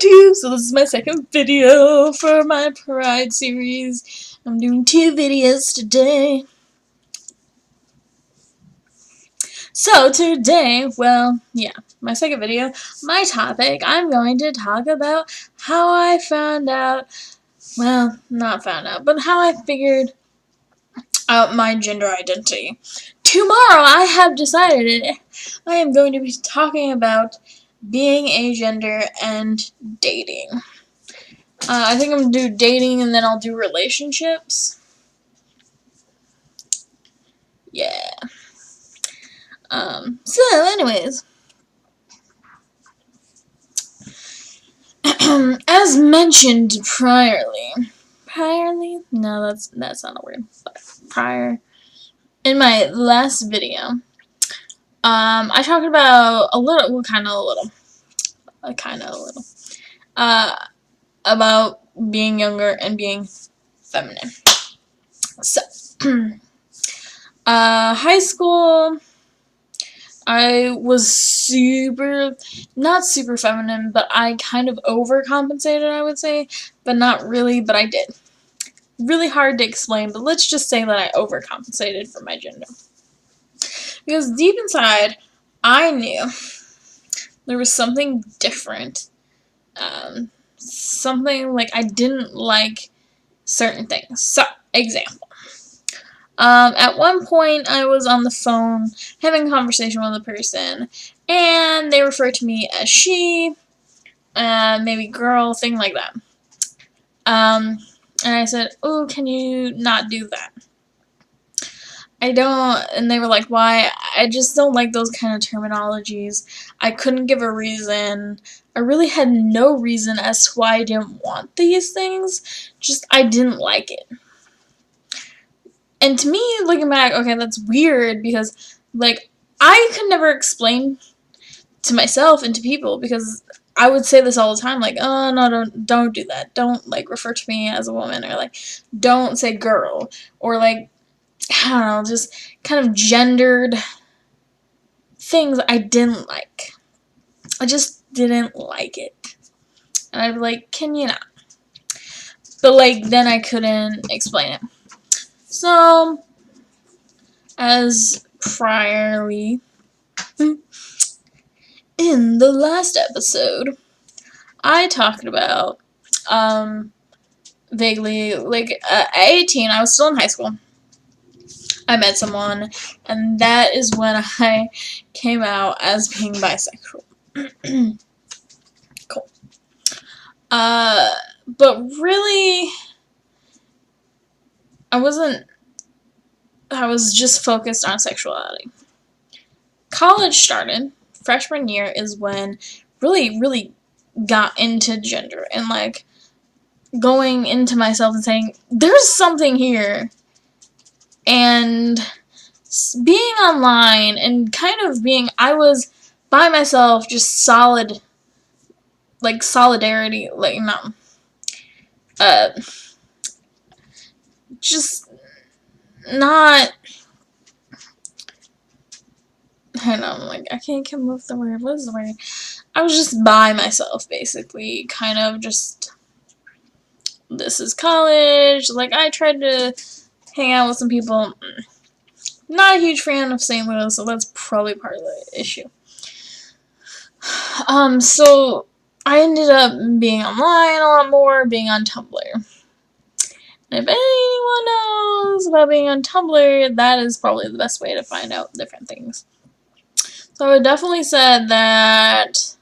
YouTube! So this is my second video for my Pride series. I'm doing 2 videos today. So today, well, yeah, my second video, my topic, I'm going to talk about how I found out, well, not found out, but how I figured out my gender identity. Tomorrow I have decided I am going to be talking about being agender and dating. I think I'm going to do dating and then I'll do relationships. Yeah. So anyways. As mentioned priorly? No, that's not a word. But prior. In my last video, I talked about about being younger and being feminine. So, high school, I was not super feminine, but I kind of overcompensated, I would say, but not really, but I did. Really hard to explain, but let's just say that I overcompensated for my gender. Because deep inside, I knew there was something different. Something like I didn't like certain things. So, example. At one point, I was on the phone having a conversation with a person, and they referred to me as she, maybe girl, thing like that. And I said, "Oh, can you not do that?" And they were like, "Why?" I just don't like those kind of terminologies. I couldn't give a reason. I really had no reason as to why I didn't want these things. Just, I didn't like it. And to me, looking back, okay, that's weird because, like, I could never explain to myself and to people because I would say this all the time, like, "Oh, no, don't do that. Don't, like, refer to me as a woman," or, like, "Don't say girl," or, like, I don't know, just kind of gendered things I didn't like. I just didn't like it. And I'd be like, "Can you not?" But, like, then I couldn't explain it. So, as priorly, in the last episode, I talked about, vaguely, like, at 18, I was still in high school. I met someone, and that is when I came out as being bisexual. Cool. But really, I was just focused on sexuality. College started. Freshman year is when really got into gender and, like, going into myself and saying, there's something here. And being online and kind of I was by myself, just solid, like, solidarity, like, no, just not, I know, like, I can't come up with the word, what is the word? I was just by myself, basically, kind of just, this is college, like, I tried to hang out with some people. Not a huge fan of St. Louis, so that's probably part of the issue. So I ended up being online a lot more, being on Tumblr. And if anyone knows about being on Tumblr, that is probably the best way to find out different things. So I definitely said that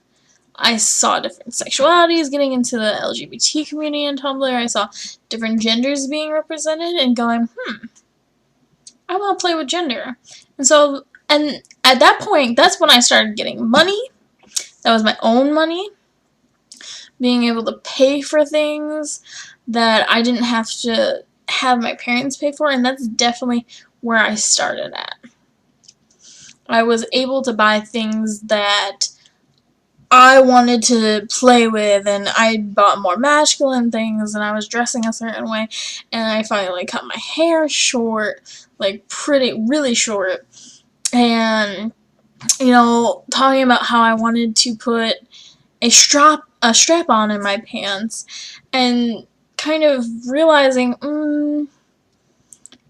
I saw different sexualities getting into the LGBT community on Tumblr. I saw different genders being represented and going, I want to play with gender. And at that point, that's when I started getting money. That was my own money. Being able to pay for things that I didn't have to have my parents pay for, and that's definitely where I started at. I was able to buy things that I wanted to play with, and I bought more masculine things, and I was dressing a certain way, and I finally cut my hair short, like, really short, and, you know, talking about how I wanted to put strap on in my pants, and kind of realizing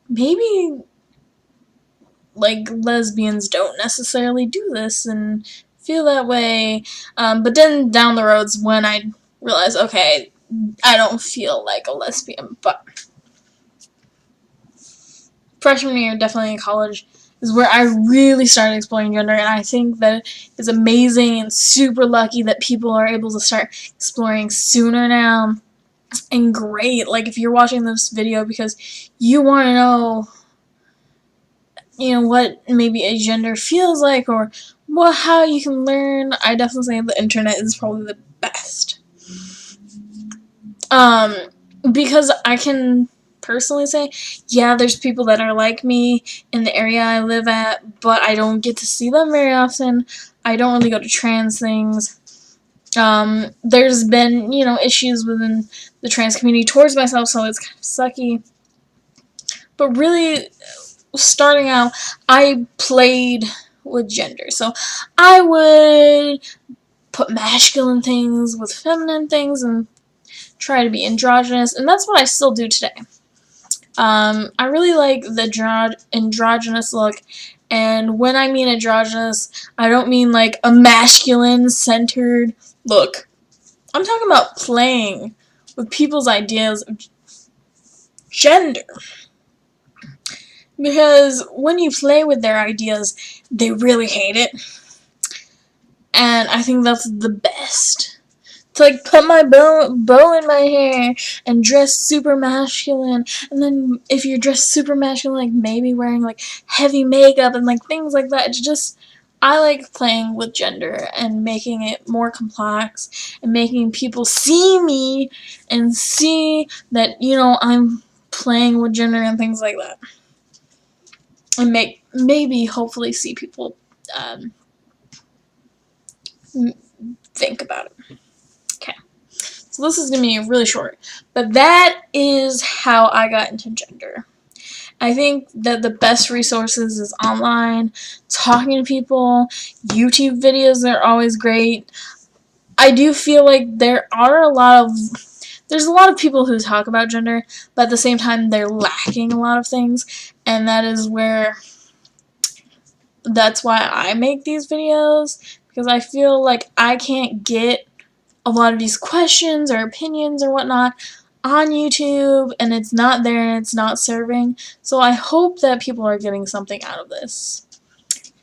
maybe like lesbians don't necessarily do this and feel that way. But then down the roads when I realized, okay, I don't feel like a lesbian. But freshman year, definitely in college, is where I really started exploring gender, and I think that it's amazing and super lucky that people are able to start exploring sooner now. And great, like if you're watching this video because you want to know, what maybe a gender feels like, or how you can learn, I definitely say the internet is probably the best. Because I can personally say, yeah, there's people that are like me in the area I live at, but I don't get to see them very often. I don't really go to trans things. There's been, issues within the trans community towards myself, so it's kind of sucky. But really, starting out, I played with gender. So I would put masculine things with feminine things and try to be androgynous, and that's what I still do today. I really like the androgynous look, and when I mean androgynous, I don't mean like a masculine-centered look. I'm talking about playing with people's ideas of gender. Because when you play with their ideas, they really hate it. And I think that's the best. To like put my bow in my hair and dress super masculine, and then if you're dressed super masculine, like maybe wearing like heavy makeup and like things like that, it's just, I like playing with gender and making it more complex and making people see me and see that, I'm playing with gender and things like that. And maybe hopefully see people think about it. Okay. So this is going to be really short, but that is how I got into gender. I think that the best resources is online, talking to people. YouTube videos are always great. I do feel like there's a lot of people who talk about gender, but at the same time they're lacking a lot of things, and that's why I make these videos, because I feel like I can't get a lot of these questions or opinions or whatnot on YouTube, and it's not there and it's not serving. So I hope that people are getting something out of this.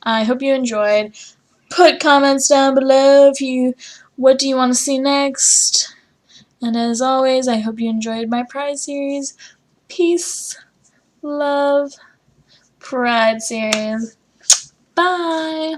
I hope you enjoyed. Put comments down below what do you want to see next. And as always, I hope you enjoyed my Pride series. Peace, love, Pride series. Bye!